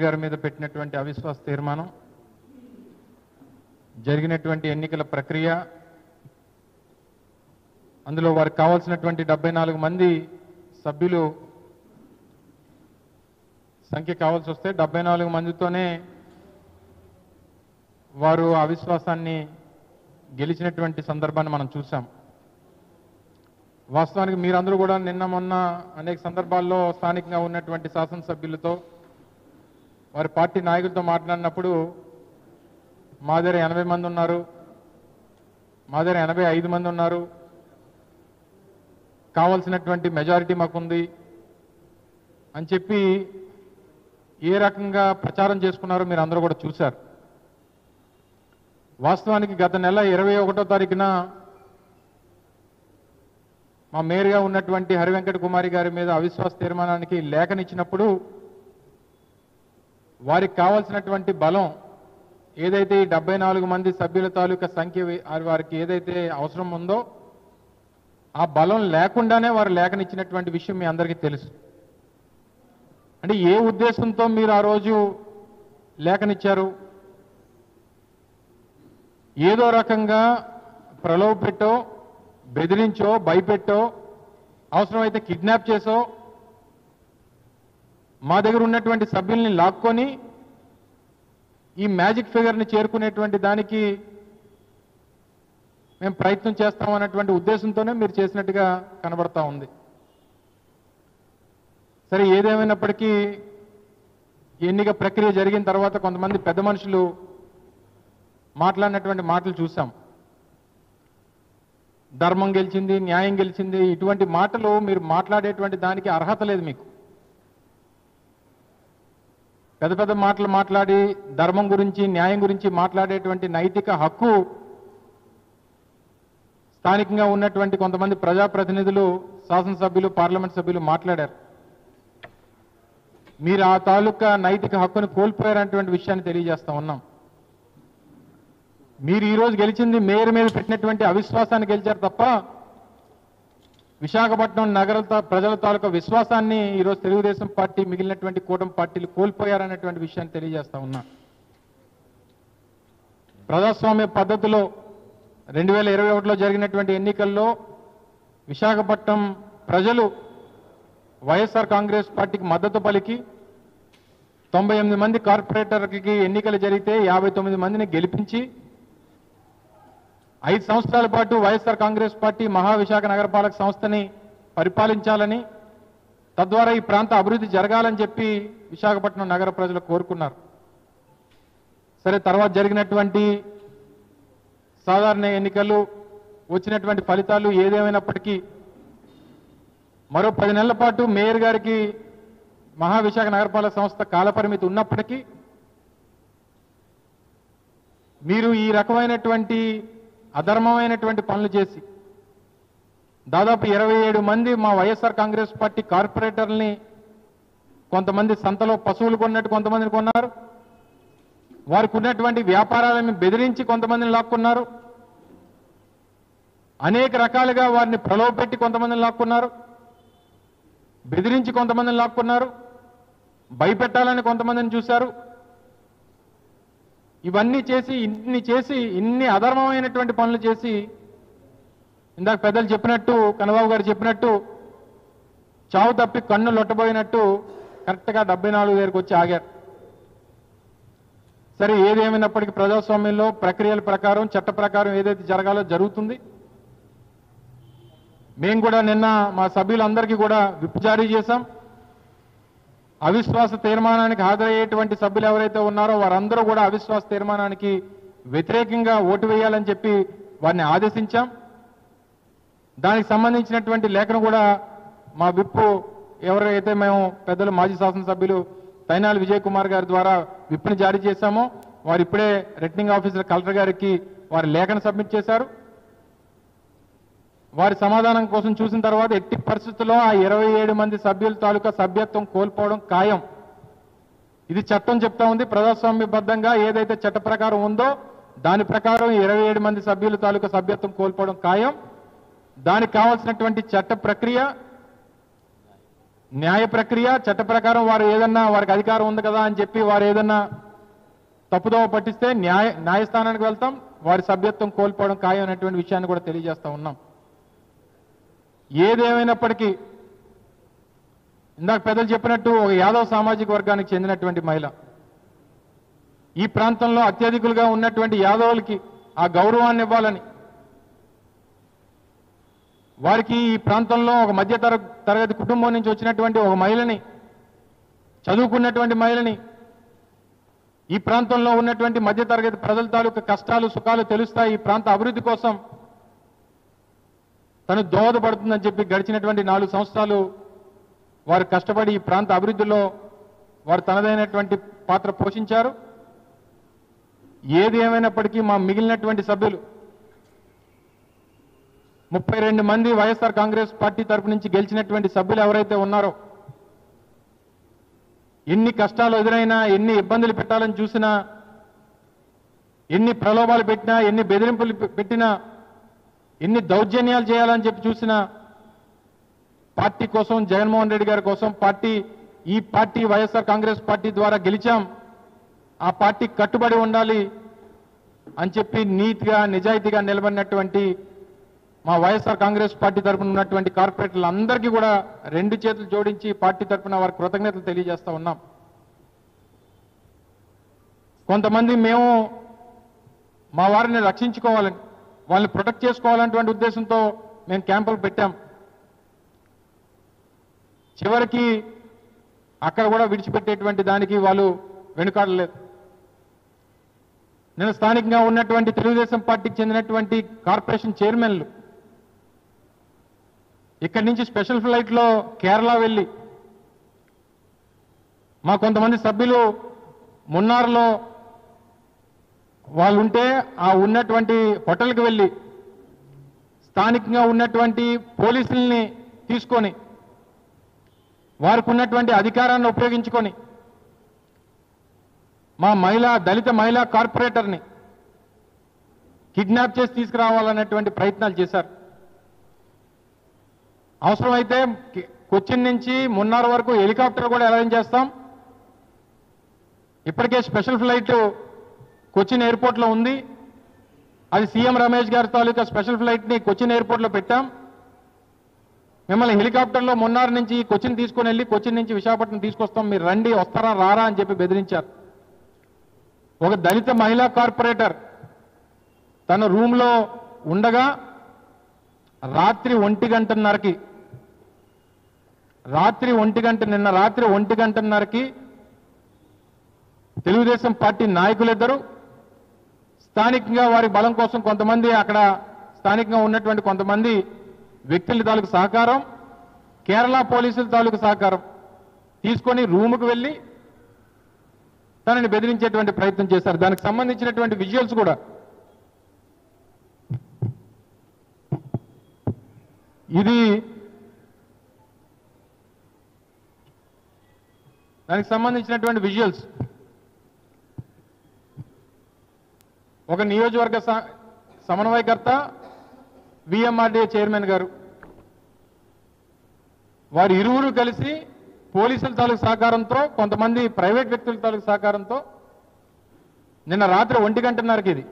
గారి మీద పెట్టినటువంటి అవిశ్వాస తీర్మానం, జరిగినటువంటి ఎన్నికల ప్రక్రియ, అందులో వారికి కావాల్సినటువంటి 74 మంది సభ్యులు సంఖ్య కావాల్సి వస్తే 74 మందితోనే వారు అవిశ్వాసాన్ని గెలిచినటువంటి సందర్భాన్ని మనం చూసాం. వాస్తవానికి మీరందరూ కూడా నిన్న మొన్న అనేక సందర్భాల్లో స్థానికంగా ఉన్నటువంటి శాసనసభ్యులతో, వారి పార్టీ నాయకులతో మాట్లాడినప్పుడు మా దగ్గర 80 మంది ఉన్నారు, మా దగ్గర 85 మంది ఉన్నారు, కావాల్సినటువంటి మెజారిటీ మాకుంది అని చెప్పి ఏ రకంగా ప్రచారం చేసుకున్నారో మీరు అందరూ కూడా చూశారు. వాస్తవానికి గత నెల 21వ తారీఖున మా మేయర్గా ఉన్నటువంటి హరివెంకట కుమారి గారి మీద అవిశ్వాస తీర్మానానికి లేఖనిచ్చినప్పుడు వారికి కావాల్సినటువంటి బలం ఏదైతే ఈ 74 మంది సభ్యుల తాలూకా సంఖ్య వారికి ఏదైతే అవసరం ఉందో ఆ బలం లేకుండానే వారు లేఖనిచ్చినటువంటి విషయం మీ అందరికీ తెలుసు. అంటే ఏ ఉద్దేశంతో మీరు ఆ రోజు లేఖనిచ్చారు? ఏదో రకంగా ప్రలోభ పెట్టో, బెదిరించో, భయపెట్టో, అవసరమైతే కిడ్నాప్ చేసో మా దగ్గర ఉన్నటువంటి సభ్యుల్ని లాక్కొని ఈ మ్యాజిక్ ఫిగర్ని చేరుకునేటువంటి దానికి మేము ప్రయత్నం చేస్తామన్నటువంటి ఉద్దేశంతోనే మీరు చేసినట్టుగా కనబడతా ఉంది. సరే, ఏదేమైనప్పటికీ ఎన్నిక ప్రక్రియ జరిగిన తర్వాత కొంతమంది పెద్ద మనుషులు మాట్లాడినటువంటి మాటలు చూసాం. ధర్మం గెలిచింది, న్యాయం గెలిచింది, ఇటువంటి మాటలు మీరు మాట్లాడేటువంటి దానికి అర్హత లేదు. మీకు పెద్ద పెద్ద మాటలు మాట్లాడి ధర్మం గురించి, న్యాయం గురించి మాట్లాడేటువంటి నైతిక హక్కు స్థానికంగా ఉన్నటువంటి కొంతమంది ప్రజాప్రతినిధులు, శాసనసభ్యులు, పార్లమెంట్ సభ్యులు మాట్లాడారు. మీరు ఆ తాలూకా నైతిక హక్కును కోల్పోయారనేటువంటి విషయాన్ని తెలియజేస్తా ఉన్నాం. మీరు ఈరోజు గెలిచింది మేయర్ మీద పెట్టినటువంటి అవిశ్వాసాన్ని గెలిచారు తప్ప విశాఖపట్నం నగర ప్రజల తాలూకా విశ్వాసాన్ని ఈరోజు తెలుగుదేశం పార్టీ, మిగిలినటువంటి కూటమి పార్టీలు కోల్పోయారనేటువంటి విషయాన్ని తెలియజేస్తా ఉన్నా. ప్రజాస్వామ్య పద్ధతిలో 2021లో జరిగినటువంటి ఎన్నికల్లో విశాఖపట్నం ప్రజలు వైఎస్ఆర్ కాంగ్రెస్ పార్టీకి మద్దతు పలికి 98 మంది కార్పొరేటర్లకి ఎన్నికలు జరిగితే 59 మందిని గెలిపించి 5 సంవత్సరాల పాటు వైఎస్ఆర్ కాంగ్రెస్ పార్టీ మహావిశాఖ నగరపాలక సంస్థని పరిపాలించాలని, తద్వారా ఈ ప్రాంత అభివృద్ధి జరగాలని చెప్పి విశాఖపట్నం నగర ప్రజలు కోరుకున్నారు. సరే, తర్వాత జరిగినటువంటి సాధారణ ఎన్నికలు, వచ్చినటువంటి ఫలితాలు ఏదేమైనప్పటికీ మరో 10 నెలల పాటు మేయర్ గారికి మహావిశాఖ నగరపాలక సంస్థ కాలపరిమితి ఉన్నప్పటికీ మీరు ఈ రకమైనటువంటి అధర్మమైనటువంటి పనులు చేసి దాదాపు 27 మంది మా వైఎస్ఆర్ కాంగ్రెస్ పార్టీ కార్పొరేటర్లని కొంతమంది సంతలో పశువులు కొన్నట్టు కొంతమందిని కొన్నారు, వారికి ఉన్నటువంటి వ్యాపారాలను బెదిరించి కొంతమందిని లాక్కున్నారు, అనేక రకాలుగా వారిని ప్రలోభపెట్టి కొంతమందిని లాక్కున్నారు, బెదిరించి కొంతమందిని లాక్కున్నారు, భయపెట్టాలని కొంతమందిని చూశారు. ఇవన్నీ చేసి ఇన్ని అధర్మమైనటువంటి పనులు చేసి ఇందాక పెద్దలు చెప్పినట్టు, కన్నబాబు గారు చెప్పినట్టు, చావు తప్పి కన్ను లొట్టబోయినట్టు కరెక్ట్గా 74 దగ్గరికి వచ్చి ఆగారు. సరే, ఏదేమైనప్పటికీ ప్రజాస్వామ్యంలో ప్రక్రియల ప్రకారం, చట్ట ప్రకారం ఏదైతే జరగాలో జరుగుతుంది. మేము కూడా నిన్న మా సభ్యులందరికీ కూడా విప్ జారీ చేశాం. అవిశ్వాస తీర్మానానికి హాజరయ్యేటువంటి సభ్యులు ఎవరైతే ఉన్నారో వారందరూ కూడా అవిశ్వాస తీర్మానానికి వ్యతిరేకంగా ఓటు వేయాలని చెప్పి వారిని ఆదేశించాం. దానికి సంబంధించినటువంటి లేఖను కూడా మా విప్ ఎవరైతే మేము పెద్దలు మాజీ శాసనసభ్యులు తైనాలి విజయ్ కుమార్ గారి ద్వారా విప్ని జారీ చేశామో వారు ఇప్పుడే రిటర్నింగ్ ఆఫీసర్ కలెక్టర్ గారికి వారి లేఖను సబ్మిట్ చేశారు. వారి సమాధానం కోసం చూసిన తర్వాత ఎట్టి పరిస్థితుల్లో ఆ 27 మంది సభ్యుల తాలూకా సభ్యత్వం కోల్పోవడం ఖాయం. ఇది చట్టం చెప్తా ఉంది. ప్రజాస్వామ్యబద్ధంగా ఏదైతే చట్ట ప్రకారం ఉందో దాని ప్రకారం 27 మంది సభ్యుల తాలూకా సభ్యత్వం కోల్పోవడం ఖాయం. దానికి కావాల్సినటువంటి చట్ట ప్రక్రియ, న్యాయ ప్రక్రియ చట్ట ప్రకారం వారు ఏదన్నా వారికి అధికారం ఉంది కదా అని చెప్పి వారు ఏదన్నా తప్పుదోవ పట్టిస్తే న్యాయస్థానానికి వెళ్తాం, వారి సభ్యత్వం కోల్పోవడం ఖాయం అనేటువంటి విషయాన్ని కూడా తెలియజేస్తా ఉన్నాం. ఏదేమైనప్పటికీ ఇందాక పెద్దలు చెప్పినట్టు ఒక యాదవ్ సామాజిక వర్గానికి చెందినటువంటి మహిళ, ఈ ప్రాంతంలో అత్యధికులుగా ఉన్నటువంటి యాదవులకి ఆ గౌరవాన్ని ఇవ్వాలని, వారికి ఈ ప్రాంతంలో ఒక మధ్య తరగతి కుటుంబం నుంచి వచ్చినటువంటి ఒక మహిళని, చదువుకున్నటువంటి మహిళని, ఈ ప్రాంతంలో ఉన్నటువంటి మధ్య తరగతి ప్రజల తాలూకు కష్టాలు సుఖాలు తెలుస్తాయి, ఈ ప్రాంత అభివృద్ధి కోసం తను దోహదపడుతుందని చెప్పి గడిచినటువంటి 4 సంవత్సరాలు వారు కష్టపడి ఈ ప్రాంత అభివృద్ధిలో వారు తనదైనటువంటి పాత్ర పోషించారు. ఏది ఏమైనప్పటికీ మా మిగిలినటువంటి సభ్యులు 32 మంది వైఎస్ఆర్ కాంగ్రెస్ పార్టీ తరపు నుంచి గెలిచినటువంటి సభ్యులు ఎవరైతే ఉన్నారో, ఎన్ని కష్టాలు ఎదురైనా, ఎన్ని ఇబ్బందులు పెట్టాలని చూసినా, ఎన్ని ప్రలోభాలు పెట్టినా, ఎన్ని బెదిరింపులు పెట్టినా, ఎన్ని దౌర్జన్యాలు చేయాలని చెప్పి చూసినా, పార్టీ కోసం, జగన్మోహన్ రెడ్డి గారి కోసం, ఈ పార్టీ వైఎస్ఆర్ కాంగ్రెస్ పార్టీ ద్వారా గెలిచాం, ఆ పార్టీ కట్టుబడి ఉండాలి అని చెప్పి నీతిగా నిజాయితీగా నిలబడినటువంటి మా వైఎస్ఆర్ కాంగ్రెస్ పార్టీ తరఫున ఉన్నటువంటి కార్పొరేటర్లు అందరికీ కూడా 2 చేతులు జోడించి పార్టీ తరఫున వారి కృతజ్ఞతలు తెలియజేస్తా ఉన్నాం. కొంతమంది మేము మా వారిని రక్షించుకోవాలని, వాళ్ళని ప్రొటెక్ట్ చేసుకోవాలనేటువంటి ఉద్దేశంతో మేము క్యాంపులు పెట్టాం. చివరికి అక్కడ కూడా విడిచిపెట్టేటువంటి దానికి వాళ్ళు వెనుకాడలేదు. నేను స్థానికంగా ఉన్నటువంటి తెలుగుదేశం పార్టీకి చెందినటువంటి కార్పొరేషన్ చైర్మన్లు ఇక్కడి నుంచి స్పెషల్ ఫ్లైట్లో కేరళ వెళ్ళి, మా కొంతమంది సభ్యులు మున్నార్లో వాళ్ళు ఉంటే ఆ ఉన్నటువంటి హోటల్కి వెళ్ళి స్థానికంగా ఉన్నటువంటి పోలీసుల్ని తీసుకొని, వారికి ఉన్నటువంటి అధికారాన్ని ఉపయోగించుకొని మా దళిత మహిళా కార్పొరేటర్ని కిడ్నాప్ చేసి తీసుకురావాలనేటువంటి ప్రయత్నాలు చేశారు. అవసరమైతే కొచ్చిన్ నుంచి మున్నార్ వరకు హెలికాప్టర్ కూడా అరేంజ్ చేస్తాం. ఇప్పటికే స్పెషల్ ఫ్లైట్ కొచ్చిన్ ఎయిర్పోర్ట్లో ఉంది. అది సీఎం రమేష్ గారి తాలూకా స్పెషల్ ఫ్లైట్ని కొచ్చిన్ ఎయిర్పోర్ట్లో పెట్టాం. మిమ్మల్ని హెలికాప్టర్లో మున్నార్ నుంచి కొచ్చిన్ తీసుకొని వెళ్ళి కొచ్చిన్ నుంచి విశాఖపట్నం తీసుకొస్తాం, మీరు రండి, వస్తారా రారా అని చెప్పి బెదిరించారు. ఒక దళిత మహిళా కార్పొరేటర్ తన రూమ్లో ఉండగా రాత్రి 1:30కి నిన్న రాత్రి 1:30కి తెలుగుదేశం పార్టీ నాయకులిద్దరూ స్థానికంగా వారి బలం కోసం కొంతమంది అక్కడ స్థానికంగా ఉన్నటువంటి కొంతమంది వ్యక్తుల తాలూకు సహకారం, కేరళ పోలీసుల తాలూకు సహకారం తీసుకొని రూముకు వెళ్ళి తనని బెదిరించేటువంటి ప్రయత్నం చేశారు. దానికి సంబంధించినటువంటి విజువల్స్ కూడా దానికి సంబంధించినటువంటి విజువల్స్ ఒక నియోజకవర్గ సమన్వయకర్త విఎంఆర్డీఏ చైర్మన్ గారు వారు ఇరువురు కలిసి పోలీసుల తాలూకు సహకారంతో, కొంతమంది ప్రైవేట్ వ్యక్తుల తాలూకు సహకారంతో నిన్న రాత్రి 1:30కి ఇది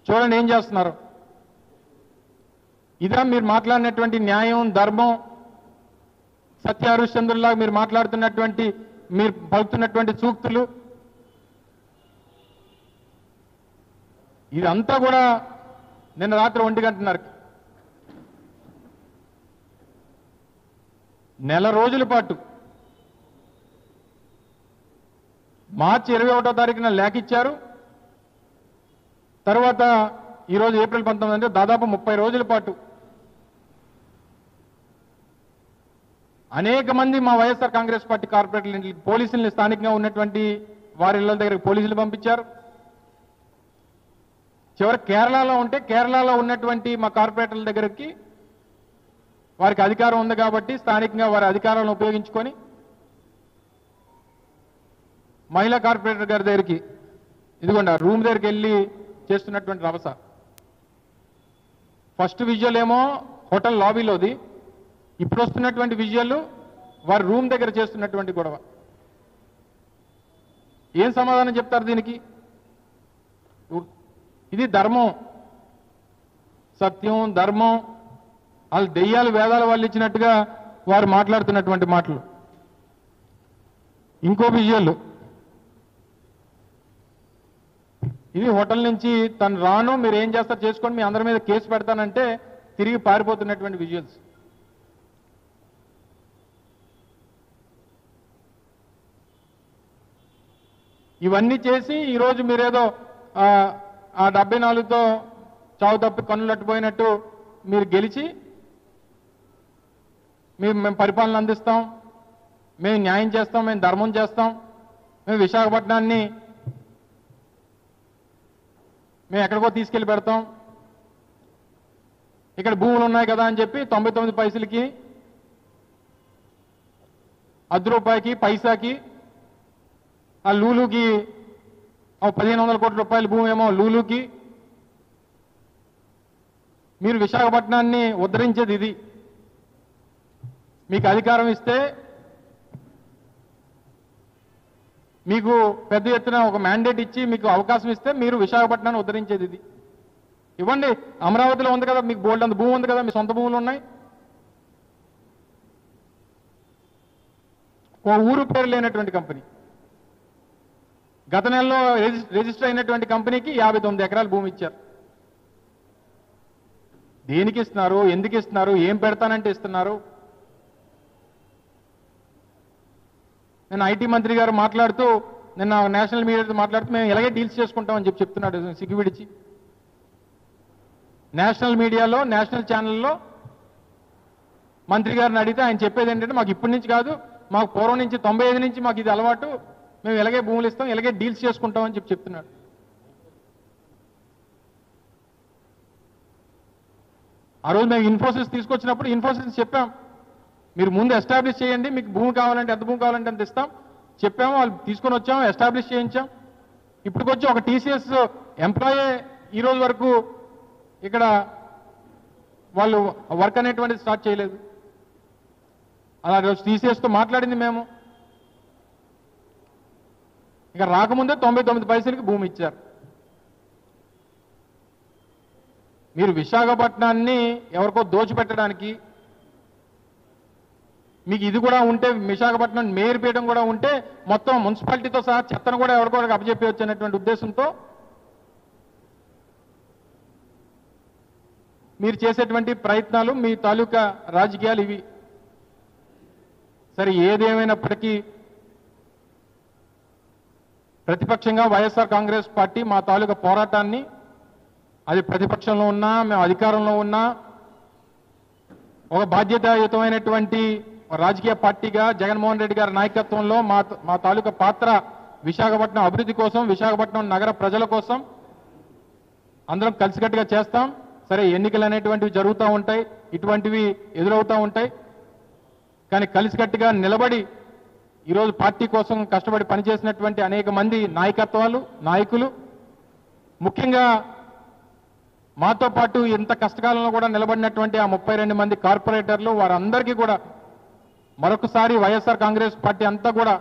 చూడండి ఏం చేస్తున్నారు. ఇదా మీరు మాట్లాడినటువంటి న్యాయం, ధర్మం, సత్య హరిశ్చంద్రులాగా మీరు మాట్లాడుతున్నటువంటి, మీరు పలుకుతున్నటువంటి సూక్తులు, ఇదంతా కూడా నిన్న రాత్రి 1:30కి నెల రోజుల పాటు మార్చి 21వ తారీఖున లేఖ ఇచ్చారు. తర్వాత ఈరోజు ఏప్రిల్ 19 అంటే దాదాపు 30 రోజుల పాటు అనేక మంది మా వైఎస్ఆర్ కాంగ్రెస్ పార్టీ కార్పొరేటర్లు పోలీసుల్ని, స్థానికంగా ఉన్నటువంటి వారి ఇళ్ల దగ్గరికి పోలీసులు పంపించారు. చివరి కేరళలో ఉంటే కేరళలో ఉన్నటువంటి మా కార్పొరేటర్ల దగ్గరికి వారికి అధికారం ఉంది కాబట్టి స్థానికంగా వారి అధికారాలను ఉపయోగించుకొని మహిళా కార్పొరేటర్ గారి దగ్గరికి, ఇదిగోండి ఆ రూమ్ దగ్గరికి వెళ్ళి చేస్తున్నటువంటి రభస. ఫస్ట్ విజువల్ ఏమో హోటల్ లాబీలోది, ఇప్పుడు వస్తున్నటువంటి విజయాలు వారి రూమ్ దగ్గర చేస్తున్నటువంటి గొడవ. ఏం సమాధానం చెప్తారు దీనికి? ఇది ధర్మం, సత్యం, ధర్మం, వాళ్ళు దెయ్యాలు వేదాల వాళ్ళు ఇచ్చినట్టుగా వారు మాట్లాడుతున్నటువంటి మాటలు. ఇంకో విజయాలు, ఇది హోటల్ నుంచి తను రాను, మీరు ఏం చేస్తారు చేసుకోండి, మీ అందరి మీద కేసు పెడతానంటే తిరిగి పారిపోతున్నటువంటి విజువల్స్. ఇవన్నీ చేసి ఈరోజు మీరేదో ఆ 74తో చావు తప్పి కన్నులు అట్టుపోయినట్టు మీరు గెలిచి మేము పరిపాలన అందిస్తాం, మేము న్యాయం చేస్తాం, మేము ధర్మం చేస్తాం, మేము విశాఖపట్నాన్ని మేము ఎక్కడికో తీసుకెళ్లి పెడతాం, ఇక్కడ భూములు ఉన్నాయి కదా అని చెప్పి 99 పైసలకి, ₹1 పైసాకి, ఆ లూలుకి 1500 కోట్ల రూపాయల భూమి ఏమో లూలుకి. మీరు విశాఖపట్నాన్ని ఉద్ధరించేది ఇది. మీకు అధికారం ఇస్తే, మీకు పెద్ద ఎత్తున ఒక మ్యాండేట్ ఇచ్చి మీకు అవకాశం ఇస్తే మీరు విశాఖపట్నాన్ని ఉద్ధరించేది ఇది. ఇవ్వండి, అమరావతిలో ఉంది కదా, మీకు బోల్డ్ అంత భూమి ఉంది కదా, మీ సొంత భూములు ఉన్నాయి. ఓ ఊరు పేరు లేనటువంటి కంపెనీ, గత నెలలో రిజిస్టర్ అయినటువంటి కంపెనీకి 59 ఎకరాల భూమి ఇచ్చారు. దేనికి ఇస్తున్నారు, ఎందుకు ఇస్తున్నారు, ఏం పెడతానంటే ఇస్తున్నారు? నేను ఐటీ మంత్రి గారు మాట్లాడుతూ, నిన్న నేషనల్ మీడియాతో మాట్లాడుతూ మేము ఇలాగే డీల్స్ చేసుకుంటామని చెప్తున్నాడు సిగ్గు విడిచి. నేషనల్ మీడియాలో, నేషనల్ ఛానల్లో మంత్రి గారిని అడిగితే ఆయన చెప్పేది ఏంటంటే, మాకు ఇప్పటి నుంచి కాదు, మాకు పూర్వం నుంచి 95 నుంచి మాకు ఇది అలవాటు, మేము ఇలాగే భూములు ఇస్తాం, ఇలాగే డీల్స్ చేసుకుంటామని చెప్తున్నాడు. ఆ రోజు మేము ఇన్ఫోసిస్ తీసుకొచ్చినప్పుడు ఇన్ఫోసిస్ చెప్పాం, మీరు ముందు ఎస్టాబ్లిష్ చేయండి, మీకు భూమి కావాలంటే ఎంత భూమి కావాలంటే అంత ఇస్తాం చెప్పాము. వాళ్ళు తీసుకొని వచ్చాము, ఎస్టాబ్లిష్ చేయించాం. ఇప్పటికొచ్చి ఒక టీసీఎస్ ఎంప్లాయే ఈ రోజు వరకు ఇక్కడ వాళ్ళు వర్క్ అనేటువంటిది స్టార్ట్ చేయలేదు. అలా రోజు టీసీఎస్తో మాట్లాడింది మేము. ఇక రాకముందే 99 పైసలకి భూమి ఇచ్చారు. మీరు విశాఖపట్నాన్ని ఎవరికో దోచిపెట్టడానికి, మీకు ఇది కూడా ఉంటే, విశాఖపట్నం మేయర్ పీఠం కూడా ఉంటే మొత్తం మున్సిపాలిటీతో సహా చెత్తను కూడా ఎవరికో అప్పచెప్పి వచ్చేటువంటి ఉద్దేశంతో మీరు చేసేటువంటి ప్రయత్నాలు, మీ తాలూకా రాజకీయాలు ఇవి. సరే, ఏదేమైనప్పటికీ ప్రతిపక్షంగా వైఎస్ఆర్ కాంగ్రెస్ పార్టీ మా తాలూకా పోరాటాన్ని, అది ప్రతిపక్షంలో ఉన్నా మేము అధికారంలో ఉన్నా, ఒక బాధ్యతాయుతమైనటువంటి రాజకీయ పార్టీగా జగన్మోహన్ రెడ్డి గారి నాయకత్వంలో మా తాలూకా పాత్ర విశాఖపట్నం అభివృద్ధి కోసం, విశాఖపట్నం నగర ప్రజల కోసం అందరం కలిసికట్టుగా చేస్తాం. సరే, ఎన్నికలు అనేటువంటివి జరుగుతూ ఉంటాయి, ఇటువంటివి ఎదురవుతూ ఉంటాయి. కానీ కలిసికట్టుగా నిలబడి ఈరోజు పార్టీ కోసం కష్టపడి పనిచేసినటువంటి అనేక మంది నాయకులు, ముఖ్యంగా మాతో పాటు ఇంత కష్టకాలంలో కూడా నిలబడినటువంటి ఆ 32 మంది కార్పొరేటర్లు, వారందరికీ కూడా మరొకసారి వైఎస్ఆర్ కాంగ్రెస్ పార్టీ అంతా కూడా